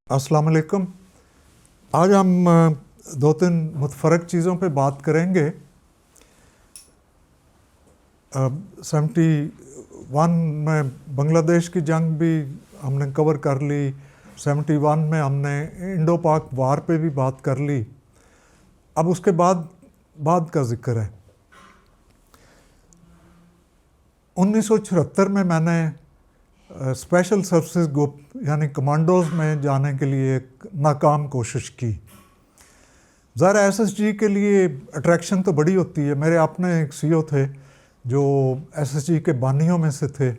अस्सलाम वालेकुम। आज हम दो तीन मुतफरक चीज़ों पे बात करेंगे। 71 में बांग्लादेश की जंग भी हमने कवर कर ली। 71 में हमने इंडो पाक वार पे भी बात कर ली। अब उसके बाद का जिक्र है। 1976 में मैंने स्पेशल सर्विसेज ग्रुप यानी कमांडोज़ में जाने के लिए एक नाकाम कोशिश की। ज़रा एसएसजी के लिए अट्रैक्शन तो बड़ी होती है। मेरे अपने एक सीईओ थे जो एसएसजी के बानियों में से थे,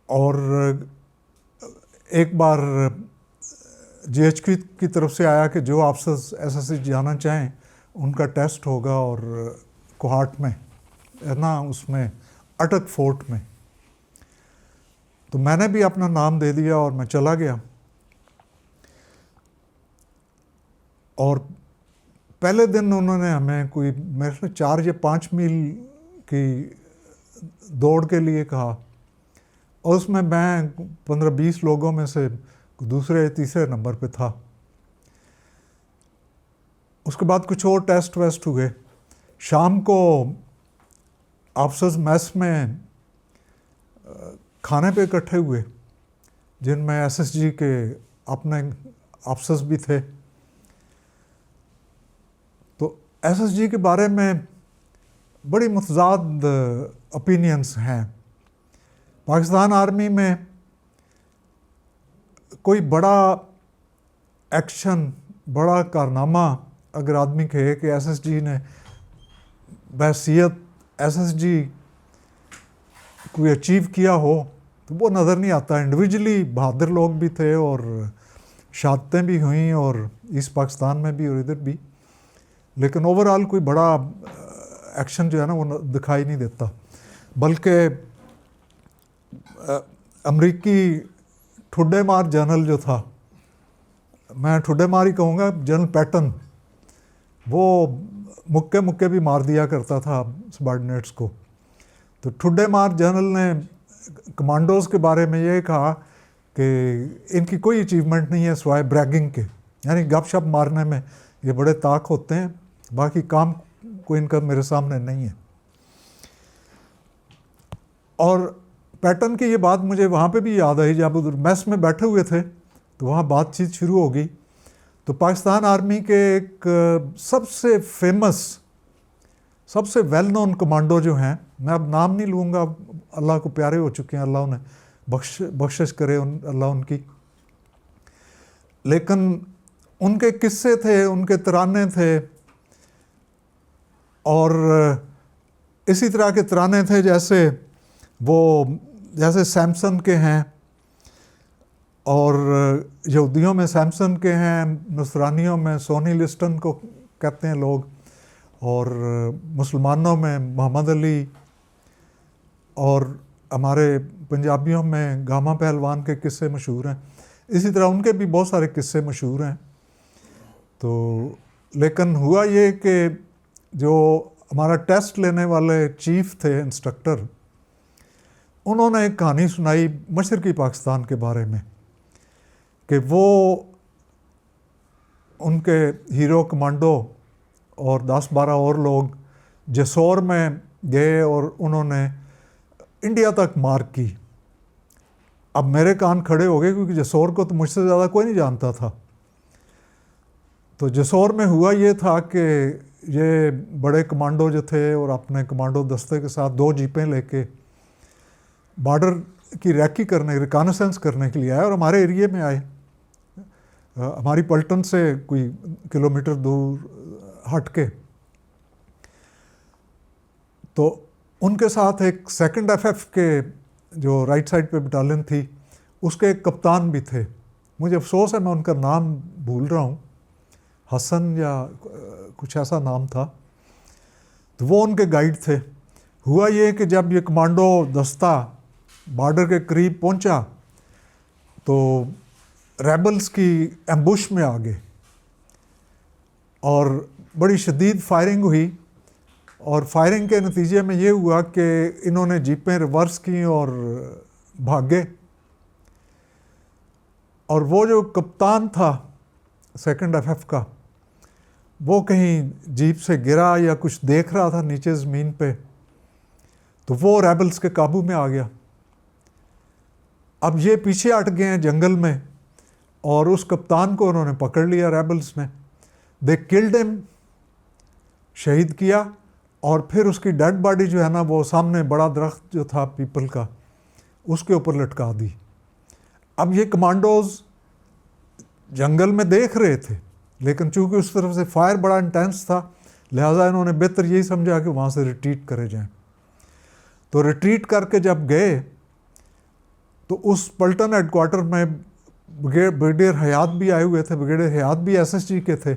और एक बार जीएचक्यू की तरफ से आया कि जो आप एसएसजी जाना चाहें उनका टेस्ट होगा, और कोहाट में ना, उसमें अटक फोर्ट में। तो मैंने भी अपना नाम दे दिया और मैं चला गया। और पहले दिन उन्होंने हमें कोई मेरे से 4 या 5 मील की दौड़ के लिए कहा, और उसमें मैं 15-20 लोगों में से दूसरे तीसरे नंबर पे था। उसके बाद कुछ और टेस्ट वेस्ट हुए। शाम को ऑफिसर्स मेस में खाने पे इकट्ठे हुए, जिनमें एसएसजी के अपने ऑफिसर्स भी थे। तो एसएसजी के बारे में बड़ी मुतज़ाद ओपिनियंस हैं। पाकिस्तान आर्मी में कोई बड़ा एक्शन, बड़ा कारनामा अगर आदमी कहे कि एसएसजी ने बहैसियत एसएसजी कोई अचीव किया हो, तो वो नज़र नहीं आता। इंडिविजुअली बहादुर लोग भी थे और शहादतें भी हुई, और ईस्ट पाकिस्तान में भी और इधर भी, लेकिन ओवरऑल कोई बड़ा एक्शन जो है ना वो दिखाई नहीं देता। बल्कि अमरीकी ठुड्डे मार जनरल जो था, मैं ठुड्डे मार ही कहूँगा, जनरल पैटन, वो मुक्के मुक्के भी मार दिया करता था सबॉर्डिनेट्स को। तो ठुड्डे मार जनरल ने कमांडोज़ के बारे में ये कहा कि इनकी कोई अचीवमेंट नहीं है सिवाय ब्रैगिंग के, यानी गपशप मारने में ये बड़े ताक होते हैं, बाकी काम कोई इनका मेरे सामने नहीं है। और पैटर्न की ये बात मुझे वहाँ पे भी याद आई, जब उधर मेस में बैठे हुए थे तो वहाँ बातचीत शुरू हो गई। तो पाकिस्तान आर्मी के एक सबसे फेमस, सबसे वेल नोन कमांडो जो हैं, मैं अब नाम नहीं लूँगा, अल्लाह को प्यारे हो चुके हैं, अल्लाह उन्हें बख्शिश करे अल्लाह उनकी, लेकिन उनके किस्से थे, उनके तराने थे, और इसी तरह के तराने थे जैसे सैमसन के हैं, और यहूदियों में सैमसन के हैं, नसरानियों में सोनी लिस्टन को कहते हैं लोग, और मुसलमानों में मोहम्मद अली, और हमारे पंजाबियों में गामा पहलवान के किस्से मशहूर हैं। इसी तरह उनके भी बहुत सारे किस्से मशहूर हैं। तो लेकिन हुआ ये कि जो हमारा टेस्ट लेने वाले चीफ थे, इंस्ट्रक्टर, उन्होंने एक कहानी सुनाई मशरकी पाकिस्तान के बारे में, कि वो उनके हीरो कमांडो और 10-12 और लोग जसौर में गए और उन्होंने इंडिया तक मार की। अब मेरे कान खड़े हो गए, क्योंकि जसौर को तो मुझसे ज़्यादा कोई नहीं जानता था। तो जसौर में हुआ ये था कि ये बड़े कमांडो जो थे और अपने कमांडो दस्ते के साथ 2 जीपें लेके बॉर्डर की रैकी करने, रिकॉनेसेंस करने के लिए आए, और हमारे एरिए में आए। हमारी पलटन से कोई किलोमीटर दूर हट के। तो उनके साथ एक 2nd FF के जो राइट साइड पे बटालियन थी, उसके एक कप्तान भी थे। मुझे अफसोस है मैं उनका नाम भूल रहा हूँ, हसन या कुछ ऐसा नाम था। तो वो उनके गाइड थे। हुआ ये कि जब ये कमांडो दस्ता बॉर्डर के करीब पहुंचा, तो रेबल्स की एम्बुश में आ गए, और बड़ी शदीद फायरिंग हुई। और फायरिंग के नतीजे में ये हुआ कि इन्होंने जीपें रिवर्स की और भागे। और वो जो कप्तान था 2nd FF का, वो कहीं जीप से गिरा या कुछ देख रहा था नीचे ज़मीन पे, तो वो रेबल्स के काबू में आ गया। अब ये पीछे हट गए हैं जंगल में और उस कप्तान को उन्होंने पकड़ लिया रेबल्स ने। दे किल्ड हिम, शहीद किया, और फिर उसकी डेड बॉडी जो है ना वो सामने बड़ा दरख्त जो था पीपल का, उसके ऊपर लटका दी। अब ये कमांडोज जंगल में देख रहे थे, लेकिन चूंकि उस तरफ से फायर बड़ा इंटेंस था, लिहाजा इन्होंने बेहतर यही समझा कि वहाँ से रिट्रीट करे जाएं। तो रिट्रीट करके जब गए तो उस पल्टन हेडक्वार्टर में ब्रिगेडियर हयात भी आए हुए थे। ब्रिगेडियर हयात भी SSG के थे।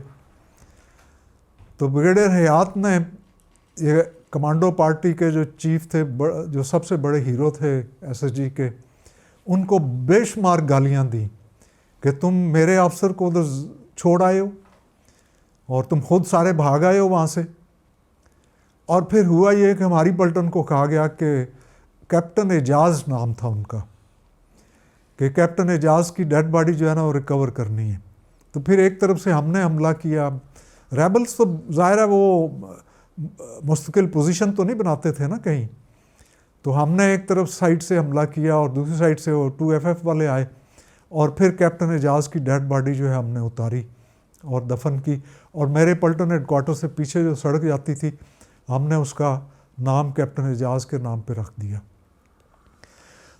तो ब्रिगेडियर हयात ने, ये कमांडो पार्टी के जो चीफ थे, जो सबसे बड़े हीरो थे SSG के, उनको बेशुमार गालियां दी कि तुम मेरे अफसर को उधर छोड़ आए हो और तुम खुद सारे भाग आए हो वहाँ से। और फिर हुआ ये कि हमारी पलटन को कहा गया कि कैप्टन एजाज नाम था उनका, कि कैप्टन एजाज की डेड बॉडी जो है ना वो रिकवर करनी है। तो फिर एक तरफ से हमने हमला किया। रेबल्स तो ज़ाहिर है वो मुस्तकिल पोजीशन तो नहीं बनाते थे ना कहीं, तो हमने एक तरफ साइड से हमला किया और दूसरी साइड से वो 2FF वाले आए, और फिर कैप्टन एजाज की डेड बॉडी जो है हमने उतारी और दफन की। और मेरे पल्टन हेडक्वार्टर से पीछे जो सड़क जाती थी, हमने उसका नाम कैप्टन एजाज के नाम पे रख दिया।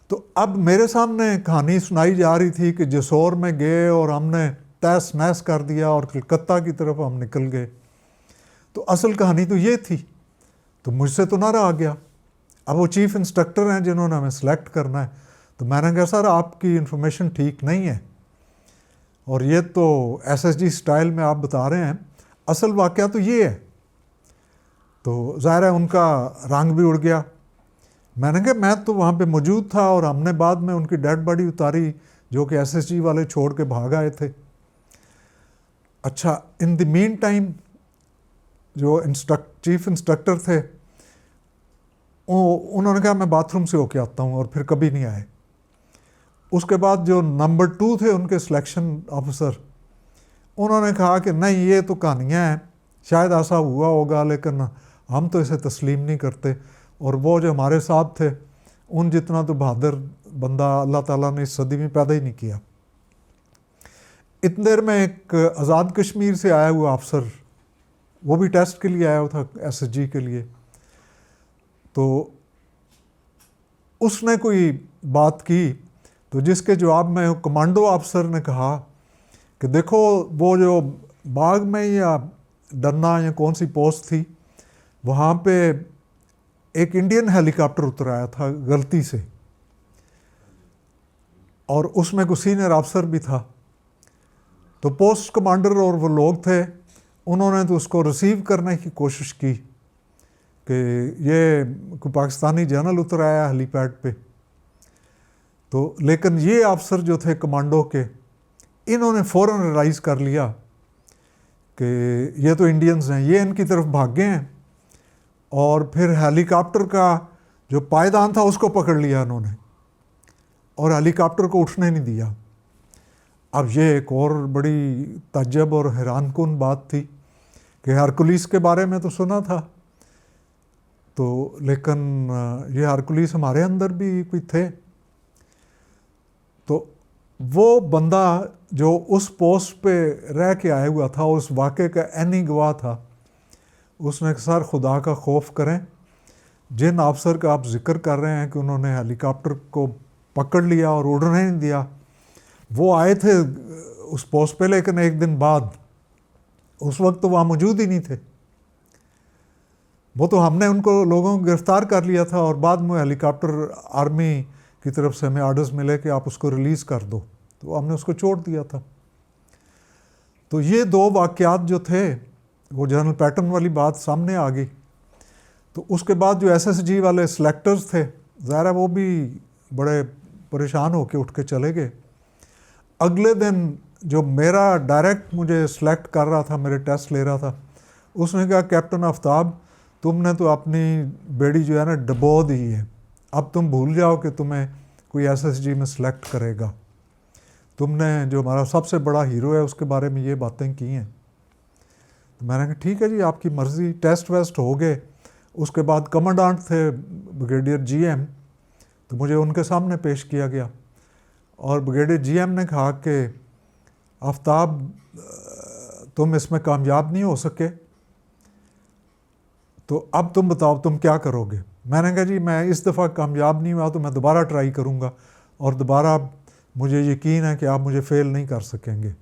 तो अब मेरे सामने कहानी सुनाई जा रही थी कि जसोर में गए और हमने तहस नहस कर दिया और कलकत्ता की तरफ हम निकल गए। तो असल कहानी तो ये थी। तो मुझसे तो ना रहा गया। अब वो चीफ इंस्ट्रक्टर हैं जिन्होंने हमें सेलेक्ट करना है, तो मैंने कहा सर आपकी इन्फॉर्मेशन ठीक नहीं है, और ये तो SSG स्टाइल में आप बता रहे हैं, असल वाक़या तो ये है। तो ज़ाहिर है उनका रंग भी उड़ गया। मैंने कहा मैं तो वहाँ पे मौजूद था और हमने बाद में उनकी डेड बॉडी उतारी जो कि SSG वाले छोड़ के भाग आए थे। अच्छा, इन द मीन टाइम जो चीफ इंस्ट्रक्टर थे उन्होंने कहा मैं बाथरूम से होके आता हूँ, और फिर कभी नहीं आए। उसके बाद जो नंबर 2 थे उनके सिलेक्शन ऑफिसर, उन्होंने कहा कि नहीं ये तो कहानियाँ हैं, शायद ऐसा हुआ होगा लेकिन हम तो इसे तस्लीम नहीं करते। और वो जो हमारे साथ थे उन जितना तो बहादुर बंदा अल्लाह ताला ने इस सदी में पैदा ही नहीं किया। इतनी देर में एक आज़ाद कश्मीर से आया हुआ अफसर, वो भी टेस्ट के लिए आया हुआ था SSG के लिए, तो उसने कोई बात की, तो जिसके जवाब में कमांडो अफसर ने कहा कि देखो वो जो बाग में या डन्ना या कौन सी पोस्ट थी, वहाँ पे एक इंडियन हेलीकॉप्टर उतर आया था गलती से, और उसमें कोई सीनियर अफसर भी था। तो पोस्ट कमांडर और वो लोग थे, उन्होंने तो उसको रिसीव करने की कोशिश की कि ये कोई पाकिस्तानी जनरल उतर आया हेलीपैड पे। तो लेकिन ये अफसर जो थे कमांडो के, इन्होंने फ़ौरन रियलाइज़ कर लिया कि ये तो इंडियंस हैं, ये इनकी तरफ भागे हैं, और फिर हेलीकॉप्टर का जो पायदान था उसको पकड़ लिया इन्होंने और हेलीकॉप्टर को उठने नहीं दिया। अब ये एक और बड़ी ताज्जुब और हैरानकुन बात थी कि हरकुलिस के बारे में तो सुना था, तो लेकिन ये हरकुलिस हमारे अंदर भी कोई थे। तो वो बंदा जो उस पोस्ट पे रह के आया हुआ था, उस वाक़े का ऐनी गवाह था, उसने सर खुदा का खौफ करें, जिन अफसर का आप जिक्र कर रहे हैं कि उन्होंने हेलीकॉप्टर को पकड़ लिया और उड़ने नहीं दिया, वो आए थे उस पोस्ट पे, लेकिन एक दिन बाद, उस वक्त तो वहाँ मौजूद ही नहीं थे। वो तो हमने उनको लोगों को गिरफ़्तार कर लिया था और बाद में हेलीकॉप्टर आर्मी की तरफ से हमें आर्डर्स मिले कि आप उसको रिलीज़ कर दो, तो हमने उसको छोड़ दिया था। तो ये 2 वाक़यात जो थे, वो जनरल पैटर्न वाली बात सामने आ गई। तो उसके बाद जो SSG वाले सिलेक्टर्स थे, ज़ाहिर है वो भी बड़े परेशान होके उठ के चले गए। अगले दिन जो मेरा डायरेक्ट मुझे सिलेक्ट कर रहा था, मेरे टेस्ट ले रहा था, उसने कहा कैप्टन आफ्ताब तुमने तो अपनी बेड़ी जो है ना डबो दी है, अब तुम भूल जाओ कि तुम्हें कोई SSG में सिलेक्ट करेगा। तुमने जो हमारा सबसे बड़ा हीरो है उसके बारे में ये बातें की हैं। तो मैंने कहा ठीक है जी, आपकी मर्ज़ी। टेस्ट वेस्ट हो गए। उसके बाद कमांडेंट थे ब्रिगेडियर जीएम, तो मुझे उनके सामने पेश किया गया और ब्रिगेडियर जीएम ने कहा कि आफ्ताब, तुम इसमें कामयाब नहीं हो सके, तो अब तुम बताओ तुम क्या करोगे। मैंने कहा जी मैं इस दफ़ा कामयाब नहीं हुआ तो मैं दोबारा ट्राई करूँगा और दोबारा मुझे यकीन है कि आप मुझे फ़ेल नहीं कर सकेंगे।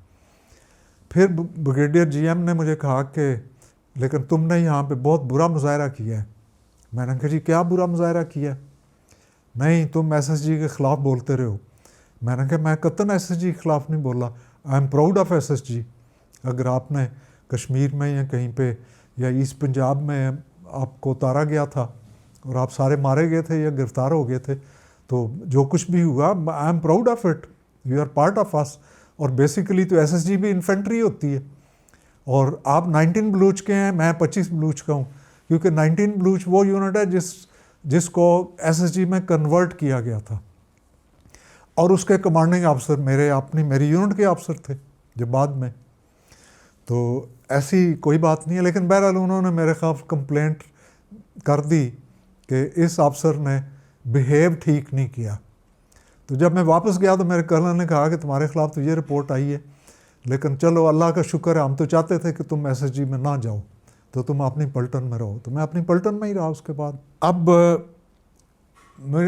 फिर ब्रिगेडियर जीएम ने मुझे कहा कि लेकिन तुमने यहाँ पे बहुत बुरा मुजाहरा किया है। मैंने कहा जी क्या बुरा मुजाहरा किया है? नहीं, तुम एसएसजी के ख़िलाफ़ बोलते रहे हो। मैंने कहा मैं कतन एसएसजी के ख़िलाफ़ नहीं बोला, आई एम प्राउड ऑफ एसएसजी। अगर आपने कश्मीर में या कहीं पे या ईस्ट पंजाब में आपको उतारा गया था और आप सारे मारे गए थे या गिरफ़्तार हो गए थे, तो जो कुछ भी हुआ I am proud of it, you are part of us. और बेसिकली तो एसएसजी भी इन्फेंट्री होती है और आप 19 बलूच के हैं, मैं 25 बलूच का हूँ, क्योंकि 19 बलूच वो यूनिट है जिसको एसएसजी में कन्वर्ट किया गया था और उसके कमांडिंग अफसर मेरी यूनिट के अफसर थे जो बाद में। तो ऐसी कोई बात नहीं है, लेकिन बहरहाल उन्होंने मेरे खिलाफ कंप्लेंट कर दी कि इस अफसर ने बिहेव ठीक नहीं किया। तो जब मैं वापस गया तो मेरे कर्नल ने कहा कि तुम्हारे ख़िलाफ़ तो ये रिपोर्ट आई है, लेकिन चलो अल्लाह का शुक्र है, हम तो चाहते थे कि तुम एसएसजी में ना जाओ, तो तुम अपनी पलटन में रहो। तो मैं अपनी पलटन में ही रहा उसके बाद। अब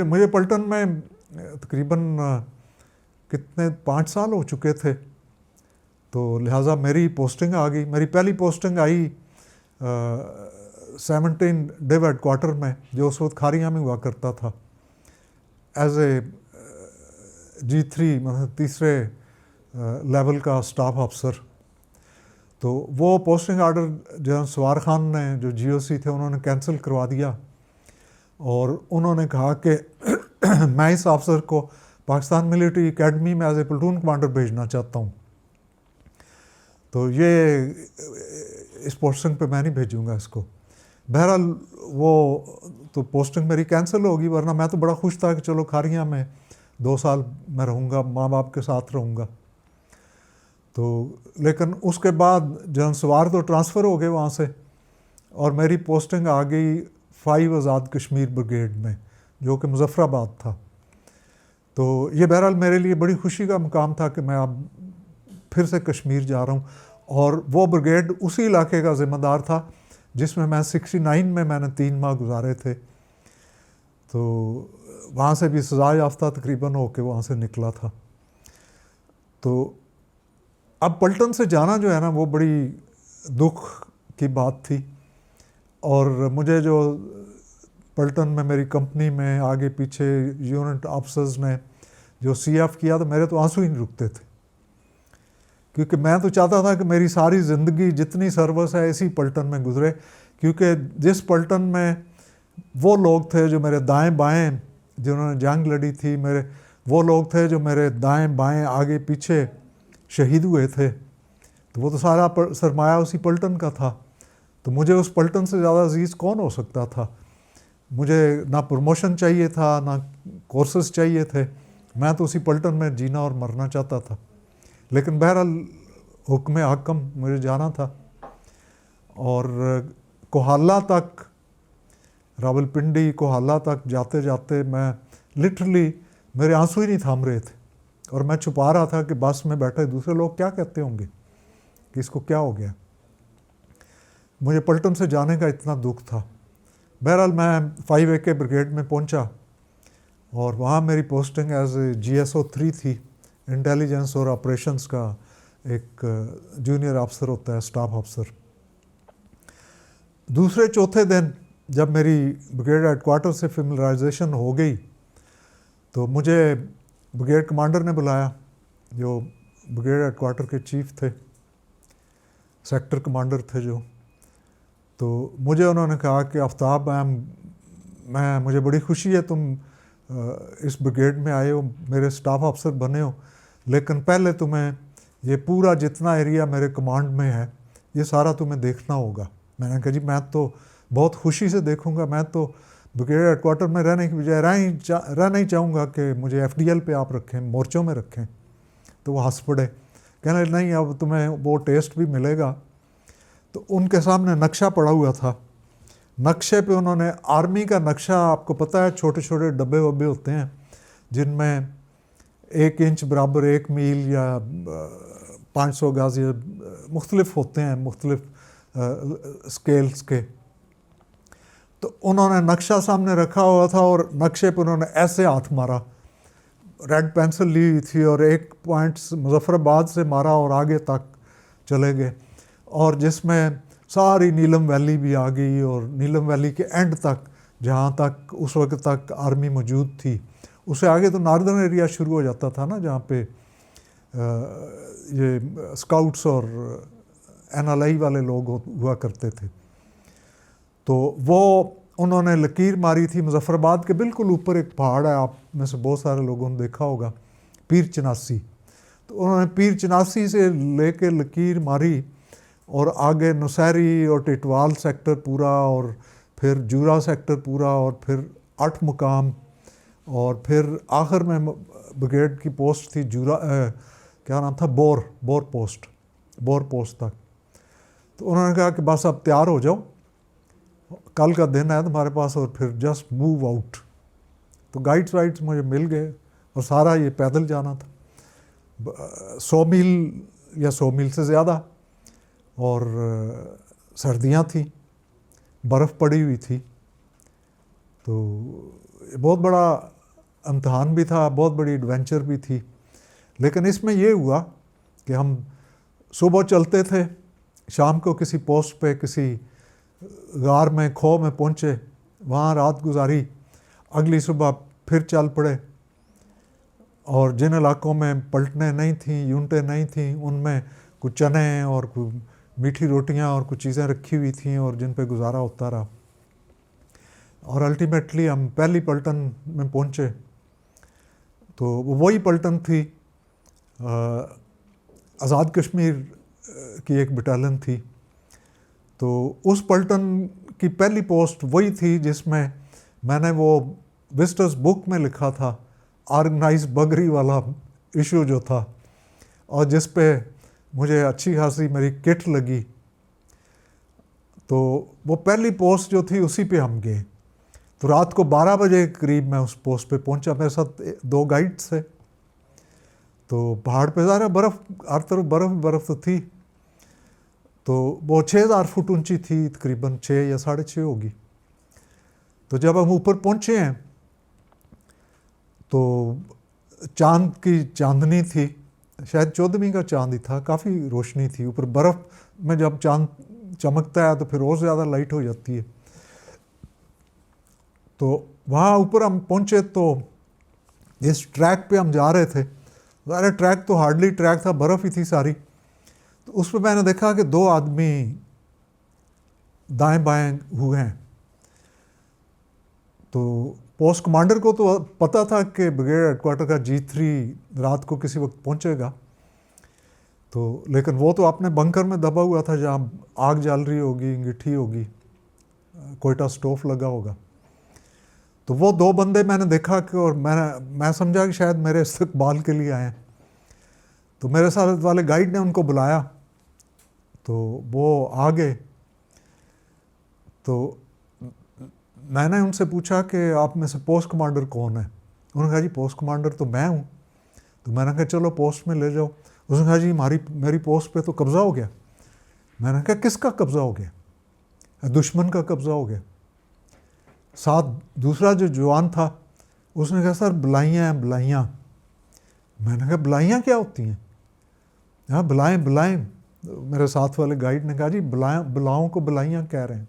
मुझे पलटन में तकरीबन कितने 5 साल हो चुके थे, तो लिहाजा मेरी पोस्टिंग आ गई। मेरी पहली पोस्टिंग आई 17 डिव हेडक्वार्टर में, जो उस वक्त खारियाँ में हुआ करता था, एज ए G3 मतलब तीसरे लेवल का स्टाफ अफसर। तो वो पोस्टिंग आर्डर जनरल सवार खान ने, जो GOC थे, उन्होंने कैंसिल करवा दिया और उन्होंने कहा कि मैं इस अफसर को पाकिस्तान मिलिट्री एकेडमी में एज ए प्लटून कमांडर भेजना चाहता हूँ। तो ये इस पोस्टिंग पे मैं नहीं भेजूँगा इसको। बहरहाल वो तो पोस्टिंग मेरी कैंसिल होगी, वरना मैं तो बड़ा खुश था कि चलो खारियाँ में 2 साल मैं रहूँगा, माँ बाप के साथ रहूँगा। तो लेकिन उसके बाद जनरल सवार तो ट्रांसफ़र हो गए वहाँ से और मेरी पोस्टिंग आ गई 5 आज़ाद कश्मीर ब्रिगेड में, जो कि मुजफ्फराबाद था। तो ये बहरहाल मेरे लिए बड़ी खुशी का मुकाम था कि मैं अब फिर से कश्मीर जा रहा हूँ। और वो ब्रिगेड उसी इलाके का ज़िम्मेदार था जिसमें मैं 69 में मैंने 3 माह गुजारे थे। तो वहाँ से भी सज़ा याफ्ता तकरीबन होके वहाँ से निकला था। तो अब पलटन से जाना जो है ना, वो बड़ी दुख की बात थी। और मुझे जो पलटन में मेरी कंपनी में आगे पीछे यूनिट अफसर्स ने जो CF किया, तो मेरे तो आंसू ही नहीं रुकते थे, क्योंकि मैं तो चाहता था कि मेरी सारी ज़िंदगी जितनी सर्विस है इसी पलटन में गुजरे। क्योंकि जिस पलटन में वो लोग थे जो मेरे दाएं बाएं, जिन्होंने जंग लड़ी थी, वो लोग थे जो मेरे दाएं बाएं आगे पीछे शहीद हुए थे, तो वो तो सारा सरमाया उसी पलटन का था। तो मुझे उस पलटन से ज़्यादा अजीज़ कौन हो सकता था। मुझे ना प्रमोशन चाहिए था, ना कोर्सेज चाहिए थे, मैं तो उसी पलटन में जीना और मरना चाहता था। लेकिन बहरहाल हुक्म हाकम मुझे जाना था। और कोहाला तक, रावलपिंडी कोहाला तक जाते जाते मैं लिटरली, मेरे आंसू ही नहीं थाम रहे थे और मैं छुपा रहा था कि बस में बैठे दूसरे लोग क्या कहते होंगे कि इसको क्या हो गया। मुझे पलटन से जाने का इतना दुख था। बहरहाल मैं 5AK ब्रिगेड में पहुंचा और वहाँ मेरी पोस्टिंग एज GSO 3 थी। इंटेलिजेंस और ऑपरेशंस का एक जूनियर अफसर होता है, स्टाफ अफसर। दूसरे चौथे दिन जब मेरी ब्रिगेड हेडक्वार्टर से फेमिलराइजेशन हो गई, तो मुझे ब्रिगेड कमांडर ने बुलाया, जो ब्रिगेड हेडक्वार्टर के चीफ थे, सेक्टर कमांडर थे जो। तो मुझे उन्होंने कहा कि आफ्ताब, मुझे बड़ी खुशी है तुम इस ब्रिगेड में आए हो, मेरे स्टाफ अफसर बने हो, लेकिन पहले तुम्हें ये पूरा जितना एरिया मेरे कमांड में है ये सारा तुम्हें देखना होगा। मैंने कहा जी मैं तो बहुत खुशी से देखूंगा, मैं तो ब्रिगेड हेडक्वार्टर में रहने की बजाय रहना ही चाहूँगा कि मुझे FDL पे आप रखें, मोर्चों में रखें। तो वो हंस पड़े, कहने नहीं अब तुम्हें वो टेस्ट भी मिलेगा। तो उनके सामने नक्शा पड़ा हुआ था, नक्शे पे उन्होंने आर्मी का नक्शा, आपको पता है छोटे छोटे डब्बे वब्बे होते हैं जिनमें 1 इंच बराबर 1 मील या 500 गज या मुख्तलिफ होते हैं, मुख्तलिफ स्केल्स के। तो उन्होंने नक्शा सामने रखा हुआ था और नक्शे पर उन्होंने ऐसे हाथ मारा, रेड पेंसिल ली हुई थी और एक पॉइंट मुजफ्फराबाद से मारा और आगे तक चले गए, और जिसमें सारी नीलम वैली भी आ गई और नीलम वैली के एंड तक, जहाँ तक उस वक्त तक आर्मी मौजूद थी। उससे आगे तो नॉर्दर्न एरिया शुरू हो जाता था ना, जहाँ पे ये स्काउट्स और NLI वाले लोग हुआ करते थे। तो वो उन्होंने लकीर मारी थी मुजफ्फराबाद के बिल्कुल ऊपर एक पहाड़ है, आप में से बहुत सारे लोगों ने देखा होगा, पीर चनासी। तो उन्होंने पीर चनासी से लेके लकीर मारी और आगे नौशहरी और टिटवाल सेक्टर पूरा, और फिर जूरा सेक्टर पूरा, और फिर 8 मुकाम, और फिर आखिर में ब्रिगेड की पोस्ट थी जूरा, क्या नाम था, बोर पोस्ट तक। तो उन्होंने कहा कि बस अब तैयार हो जाओ, कल का दिन है तुम्हारे पास, और फिर जस्ट मूव आउट। तो गाइड्स वाइड्स मुझे मिल गए और सारा ये पैदल जाना था, 100 मील या 100 मील से ज़्यादा, और सर्दियाँ थी, बर्फ़ पड़ी हुई थी। तो बहुत बड़ा इम्तहान भी था, बहुत बड़ी एडवेंचर भी थी। लेकिन इसमें ये हुआ कि हम सुबह चलते थे, शाम को किसी पोस्ट पे किसी गार में खो में पहुँचे, वहाँ रात गुजारी, अगली सुबह फिर चल पड़े। और जिन इलाकों में पलटने नहीं थी, यूनिटें नहीं थी, उनमें कुछ चने और कुछ मीठी रोटियां और कुछ चीज़ें रखी हुई थी और जिन पे गुजारा होता रहा। और अल्टीमेटली हम पहली पलटन में पहुँचे, तो वही पलटन थी, आज़ाद कश्मीर की एक बटालियन थी। तो उस पलटन की पहली पोस्ट वही थी जिसमें मैंने वो विजिटर्स बुक में लिखा था, ऑर्गेनाइज बगरी वाला इशू जो था, और जिस पे मुझे अच्छी खासी मेरी किट लगी। तो वो पहली पोस्ट जो थी उसी पे हम गए। तो रात को 12 बजे करीब मैं उस पोस्ट पे पहुंचा, मेरे साथ 2 गाइड्स थे। तो पहाड़ पे ज़ाहिर बर्फ़, हर तरफ बर्फ़ तो थी। तो वो 6000 फुट ऊंची थी, तकरीबन 6 या 6.5 होगी। तो जब हम ऊपर पहुंचे हैं तो चांद की चांदनी थी, शायद 14वीं का चांद ही था, काफ़ी रोशनी थी। ऊपर बर्फ़ में जब चांद चमकता है तो फिर और ज़्यादा लाइट हो जाती है। तो वहाँ ऊपर हम पहुँचे, तो जिस ट्रैक पे हम जा रहे थे, ज़ाहिर ट्रैक तो हार्डली ट्रैक था, बर्फ़ ही थी सारी। तो उस पर मैंने देखा कि 2 आदमी दाएं बाएं हुए हैं। तो पोस्ट कमांडर को तो पता था कि ब्रिगेड हेडक्वार्टर का G3 रात को किसी वक्त पहुंचेगा। तो लेकिन वो तो अपने बंकर में दबा हुआ था, जहाँ आग जल रही होगी, अंगीठी होगी, कोयटा स्टोव लगा होगा। तो वो 2 बंदे मैंने देखा कि, और मैं समझा कि शायद मेरे इस्तकबाल के लिए आए हैं। तो मेरे साथ वाले गाइड ने उनको बुलाया, तो वो आ गए। तो मैंने उनसे पूछा कि आप में से पोस्ट कमांडर कौन है? उन्होंने कहा जी पोस्ट कमांडर तो मैं हूँ। तो मैंने कहा चलो पोस्ट में ले जाओ। उसने कहा जी मेरी पोस्ट पे तो कब्ज़ा हो गया। मैंने कहा किसका कब्ज़ा हो गया? दुश्मन का कब्ज़ा हो गया। साथ दूसरा जो जवान था उसने कहा सर बलाइयाँ हैं, बलाइयाँ। मैंने कहा बलाइयाँ क्या होती हैं? हाँ बलाएँ। मेरे साथ वाले गाइड ने कहा जी बलाओं को बलाइयाँ कह रहे हैं।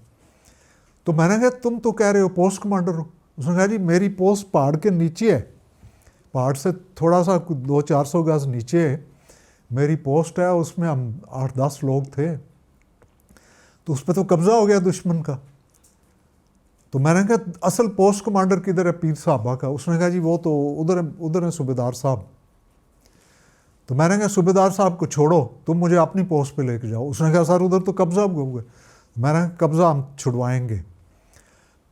तो मैंने कहा तुम तो कह रहे हो पोस्ट कमांडर हो। उसने कहा जी मेरी पोस्ट पहाड़ के नीचे है, पहाड़ से थोड़ा सा 200-400 गज नीचे मेरी पोस्ट है, उसमें हम 8-10 लोग थे, तो उस पर तो कब्ज़ा हो गया दुश्मन का। तो मैंने कहा असल पोस्ट कमांडर किधर है पीर साहबा का? उसने कहा जी वो तो उधर है सूबेदार साहब। तो मैंने कहा सूबेदार साहब को छोड़ो, तुम मुझे अपनी पोस्ट पे लेके जाओ। उसने कहा सर उधर तो कब्ज़ा हुआ। मैंने कब्ज़ा हम छुड़वाएंगे।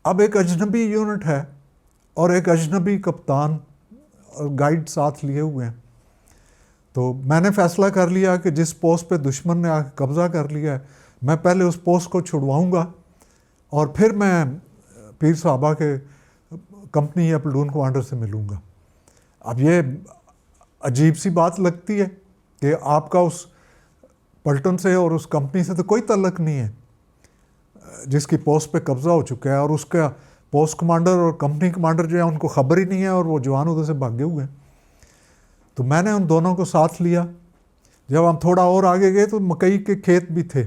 अब एक अजनबी यूनिट है और एक अजनबी कप्तान और गाइड साथ लिए हुए हैं। तो मैंने फ़ैसला कर लिया कि जिस पोस्ट पे दुश्मन ने आके कब्ज़ा कर लिया है, मैं पहले उस पोस्ट को छुड़वाऊँगा और फिर मैं पीर साहबा के कंपनी या प्लटून कमांडर से मिलूँगा। अब ये अजीब सी बात लगती है कि आपका उस पलटन से और उस कंपनी से तो कोई तल्लक नहीं है जिसकी पोस्ट पे कब्ज़ा हो चुका है, और उसका पोस्ट कमांडर और कंपनी कमांडर जो है उनको खबर ही नहीं है और वो जवान उधर से भागे हुए हैं। तो मैंने उन दोनों को साथ लिया। जब हम थोड़ा और आगे गए तो मकई के खेत भी थे,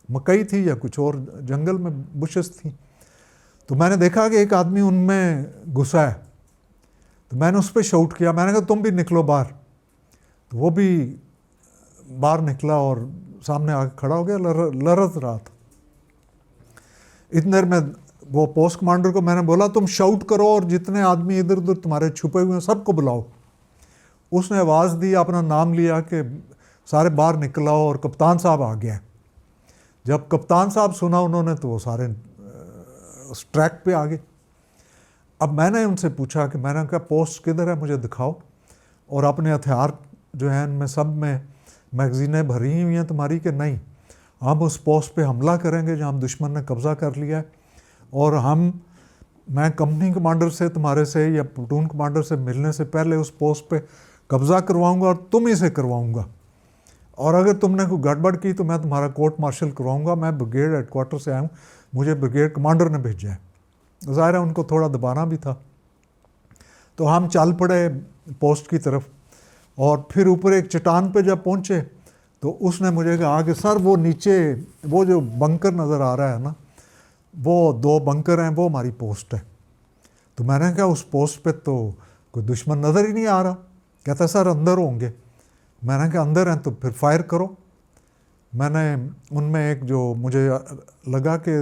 मकई थी या कुछ और जंगल में बुशेस थी। तो मैंने देखा कि एक आदमी उनमें घुसा है, तो मैंने उस पर शाउट किया, मैंने कहा तुम भी निकलो बाहर। तो वो भी बाहर निकला और सामने आके खड़ा हो गया, लरज रहा था। इतनी देर में वो पोस्ट कमांडर को मैंने बोला तुम शाउट करो और जितने आदमी इधर उधर तुम्हारे छुपे हुए हैं सबको बुलाओ। उसने आवाज़ दी, अपना नाम लिया कि सारे बाहर निकल आओ और कप्तान साहब आ गया। जब कप्तान साहब सुना उन्होंने तो वो सारे उस ट्रैक पे आ गए। अब मैंने उनसे पूछा कि मैंने कहा पोस्ट किधर है, मुझे दिखाओ, और अपने हथियार जो हैं इनमें सब में मैगज़ीनें भरी हुई हैं तुम्हारी कि नहीं, हम उस पोस्ट पे हमला करेंगे जहाँ दुश्मन ने कब्ज़ा कर लिया है, और मैं कंपनी कमांडर से तुम्हारे से या प्लटून कमांडर से मिलने से पहले उस पोस्ट पे कब्ज़ा करवाऊंगा और तुम ही से करवाऊंगा, और अगर तुमने कोई गड़बड़ की तो मैं तुम्हारा कोर्ट मार्शल करवाऊंगा। मैं ब्रिगेड हेडक्वार्टर से आया हूँ, मुझे ब्रिगेड कमांडर ने भेजा है। ज़ाहिर है उनको थोड़ा दबाना भी था। तो हम चल पड़े पोस्ट की तरफ, और फिर ऊपर एक चट्टान पे जब पहुँचे तो उसने मुझे कहा कि सर वो नीचे वो जो बंकर नज़र आ रहा है ना, वो 2 बंकर हैं, वो हमारी पोस्ट है। तो मैंने कहा उस पोस्ट पे तो कोई दुश्मन नज़र ही नहीं आ रहा। कहता सर अंदर होंगे। मैंने कहा अंदर हैं तो फिर फायर करो। मैंने उनमें एक जो मुझे लगा कि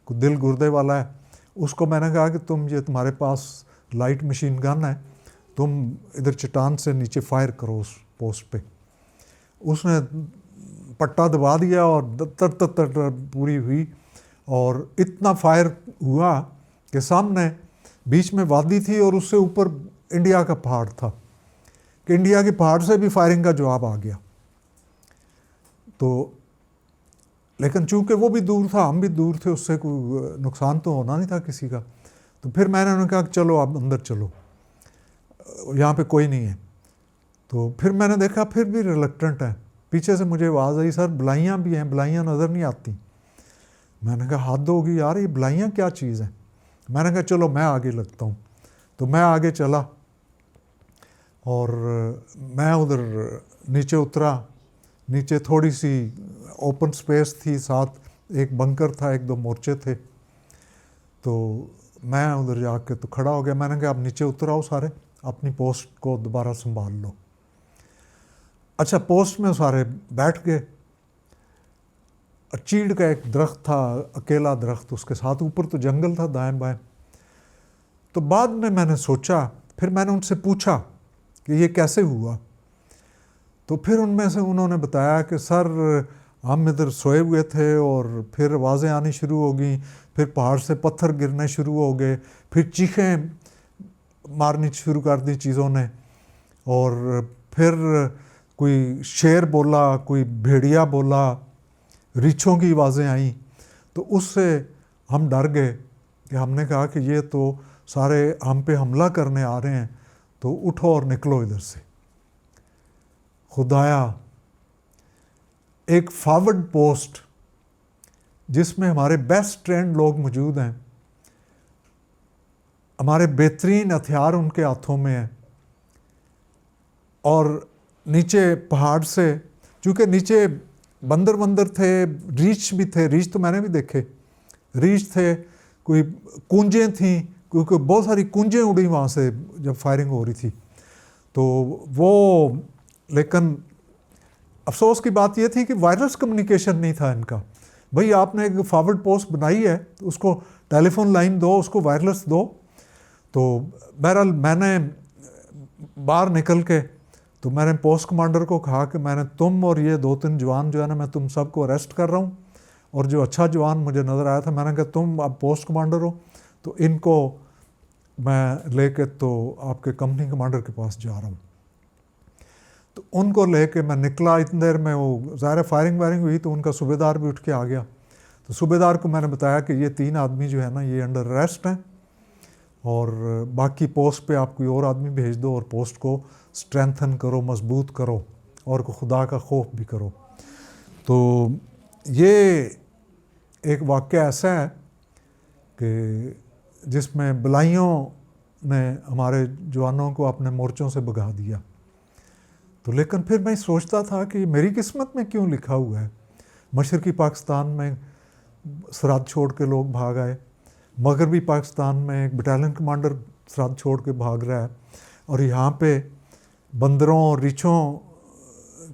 कोई दिल गुर्दे वाला है, उसको मैंने कहा कि तुम ये तुम्हारे पास लाइट मशीन गन है, तुम इधर चट्टान से नीचे फायर करो उस पोस्ट पे। उसने पट्टा दबा दिया और तर पूरी हुई, और इतना फायर हुआ कि सामने बीच में वादी थी और उससे ऊपर इंडिया का पहाड़ था, कि इंडिया के पहाड़ से भी फायरिंग का जवाब आ गया। तो लेकिन चूंकि वो भी दूर था, हम भी दूर थे, उससे कोई नुकसान तो होना नहीं था किसी का। तो फिर मैंने उन्हें कहा कि चलो आप अंदर चलो, यहाँ पे कोई नहीं है। तो फिर मैंने देखा फिर भी रिलक्टेंट है। पीछे से मुझे आवाज़ आई सर बलाइयाँ भी हैं, बलाइयाँ नज़र नहीं आती। मैंने कहा हद होगी यार, ये बलाइयाँ क्या चीज़ है। मैंने कहा चलो मैं आगे लगता हूँ। तो मैं आगे चला और मैं उधर नीचे उतरा। नीचे थोड़ी सी ओपन स्पेस थी, साथ एक बंकर था, 1-2 मोर्चे थे। तो मैं उधर जाके तो खड़ा हो गया। मैंने कहा आप नीचे उतर आओ सारे, अपनी पोस्ट को दोबारा संभाल लो। अच्छा, पोस्ट में सारे बैठ गए। चीड़ का एक दरख्त था, अकेला दरख्त, उसके साथ ऊपर तो जंगल था दाएं बाएं। तो बाद में मैंने सोचा, फिर मैंने उनसे पूछा कि ये कैसे हुआ। तो फिर उनमें से उन्होंने बताया कि सर हम इधर सोए हुए थे और फिर आवाज़ें आनी शुरू हो गई, फिर पहाड़ से पत्थर गिरने शुरू हो गए, फिर चीखें मारनी शुरू कर दी चीज़ों ने, और फिर कोई शेर बोला, कोई भेड़िया बोला, रीछों की आवाज़ें आईं। तो उससे हम डर गए कि हमने कहा कि ये तो सारे हम पे हमला करने आ रहे हैं, तो उठो और निकलो इधर से। खुदाया, एक फॉरवर्ड पोस्ट जिसमें हमारे बेस्ट ट्रेंड लोग मौजूद हैं, हमारे बेहतरीन हथियार उनके हाथों में हैं, और नीचे पहाड़ से, चूँकि नीचे बंदर थे, रीछ भी थे, रीछ तो मैंने भी देखे, रीछ थे, कोई कूंजें थीं, क्योंकि बहुत सारी कूंजें उड़ी वहाँ से जब फायरिंग हो रही थी। तो वो, लेकिन अफसोस की बात ये थी कि वायरलेस कम्युनिकेशन नहीं था इनका। भाई आपने एक फॉरवर्ड पोस्ट बनाई है तो उसको टेलीफोन लाइन दो, उसको वायरलेस दो। तो बहरहाल मैंने बाहर निकल के तो मैंने पोस्ट कमांडर को कहा कि मैंने तुम और ये 2-3 जवान जो है ना, मैं तुम सबको अरेस्ट कर रहा हूँ, और जो अच्छा जवान मुझे नज़र आया था मैंने कहा तुम अब पोस्ट कमांडर हो, तो इनको मैं लेके तो आपके कंपनी कमांडर के पास जा रहा हूँ। तो उनको लेके मैं निकला, इतनी देर में वो ज़ाहिर फायरिंग वायरिंग हुई तो उनका सूबेदार भी उठ के आ गया। तो सूबेदार को मैंने बताया कि ये 3 आदमी जो है ना ये अंडर अरेस्ट हैं और बाकी पोस्ट पे आप कोई और आदमी भेज दो और पोस्ट को स्ट्रेंथन करो, मजबूत करो और को खुदा का खौफ भी करो। तो ये एक वाक़या ऐसा है कि जिसमें बलाइयों ने हमारे जवानों को अपने मोर्चों से भगा दिया। तो लेकिन फिर मैं सोचता था कि मेरी किस्मत में क्यों लिखा हुआ है। मशरक़ी पाकिस्तान में सरहद छोड़ के लोग भाग आए, मगरबी पाकिस्तान में एक बटालियन कमांडर सरहद छोड़ के भाग रहा है और यहाँ पे बंदरों और रीछों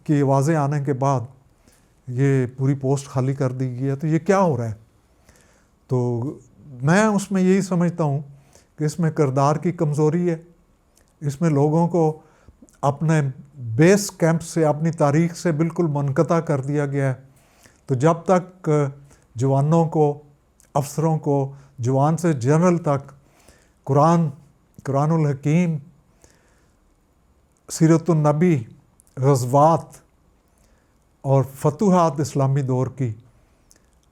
की आवाज़ें आने के बाद ये पूरी पोस्ट खाली कर दी गई है। तो ये क्या हो रहा है? तो मैं उसमें यही समझता हूँ कि इसमें किरदार की कमज़ोरी है, इसमें लोगों को अपने बेस कैंप से, अपनी तारीख से बिल्कुल मुनक़ता कर दिया गया है। तो जब तक जवानों को, अफसरों को, जवान से जनरल तक कुरानुल हकीम, सीरतुन नबी, ग़ज़वात और फतूहात इस्लामी दौर की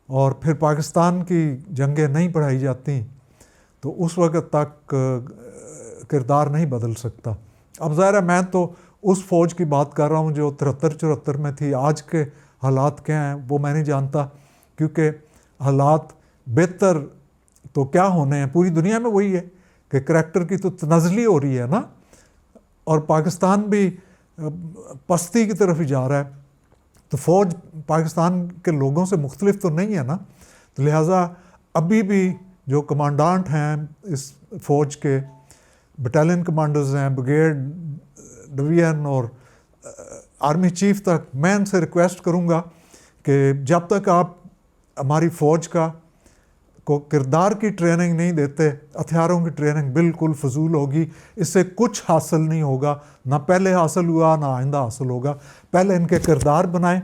और फिर पाकिस्तान की जंगें नहीं पढ़ाई जाती तो उस वक़्त तक किरदार नहीं बदल सकता। अब ज़ाहिर है मैं तो उस फ़ौज की बात कर रहा हूँ जो 73-74 में थी। आज के हालात क्या हैं वो मैं नहीं जानता, क्योंकि हालात बेहतर तो क्या होने हैं, पूरी दुनिया में वही है कि करैक्टर की तो तनज़ली हो रही है ना, और पाकिस्तान भी पस्ती की तरफ ही जा रहा है। तो फ़ौज पाकिस्तान के लोगों से मुख्तलिफ तो नहीं है ना, तो लिहाजा अभी भी जो कमांडांट हैं इस फ़ौज के, बटालियन कमांडर्स हैं, ब्रिगेड, डिवीज़न और आर्मी चीफ तक, मैं इनसे रिक्वेस्ट करूंगा कि जब तक आप हमारी फ़ौज को किरदार की ट्रेनिंग नहीं देते, हथियारों की ट्रेनिंग बिल्कुल फजूल होगी, इससे कुछ हासिल नहीं होगा, ना पहले हासिल हुआ ना आइंदा हासिल होगा। पहले इनके किरदार बनाएं,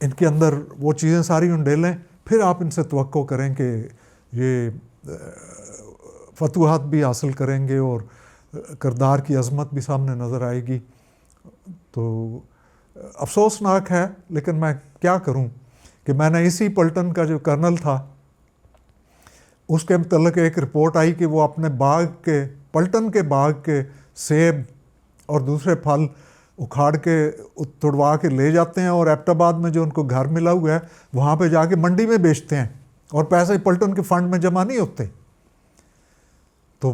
इनके अंदर वो चीज़ें सारी उंडेलें, फिर आप इनसे तवक्को करें कि ये फतूहात भी हासिल करेंगे और किरदार की अज़मत भी सामने नज़र आएगी। तो अफसोसनाक है, लेकिन मैं क्या करूं कि मैंने इसी पलटन का जो कर्नल था उसके मतलब एक रिपोर्ट आई कि वो अपने बाग के, पलटन के बाग के सेब और दूसरे फल उखाड़ के तुड़वा के ले जाते हैं और एबटाबाद में जो उनको घर मिला हुआ है वहाँ पे जाके मंडी में बेचते हैं और पैसे पलटन के फंड में जमा नहीं होते। तो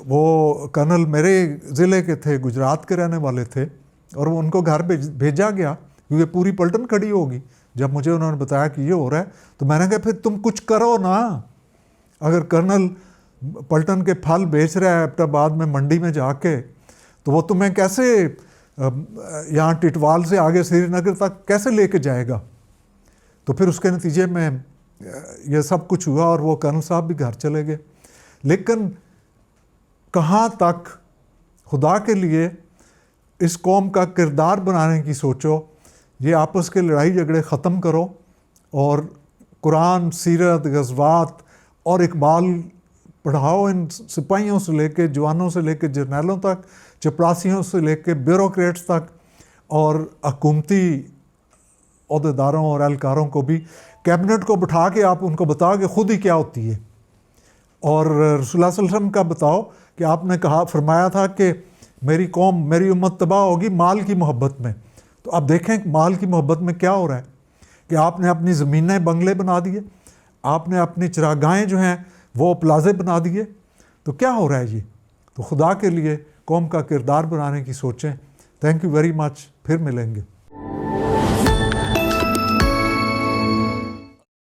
वो कर्नल मेरे ज़िले के थे, गुजरात के रहने वाले थे, और वो उनको घर भेजा गया क्योंकि पूरी पलटन खड़ी होगी। जब मुझे उन्होंने बताया कि ये हो रहा है तो मैंने कहा फिर तुम कुछ करो ना। अगर कर्नल पलटन के फल बेच रहा है एबटाबाद में मंडी में जाके, तो वो तुम्हें कैसे यहाँ टिटवाल से आगे श्रीनगर तक कैसे लेके जाएगा? तो फिर उसके नतीजे में ये सब कुछ हुआ और वो कर्नल साहब भी घर चले गए। लेकिन कहाँ तक खुदा के लिए इस कौम का किरदार बनाने की सोचो, ये आपस के लड़ाई झगड़े ख़त्म करो और कुरान, सीरत, ग़ज़वात और इकबाल पढ़ाओ इन सिपाहियों से लेके, जवानों से लेके जर्नैलों तक, चपरासियों से लेके ब्यूरोक्रेट्स तक, और हुकूमती अहदेदारों और एहलकारों को भी, कैबिनेट को बिठा के आप उनको बताओ कि खुद ही क्या होती है। और रसूलुल्लाह सल्लल्लाहु अलैहि वसल्लम का बताओ कि आपने कहा, फरमाया था कि मेरी कौम, मेरी उम्मत तबाह होगी माल की मोहब्बत में। तो अब देखें माल की मोहब्बत में क्या हो रहा है कि आपने अपनी ज़मीनें बंगले बना दिए, आपने अपनी चरागाहें जो हैं वो प्लाजे बना दिए। तो क्या हो रहा है ये? तो खुदा के लिए कौम का किरदार बनाने की सोचें। थैंक यू वेरी मच, फिर मिलेंगे।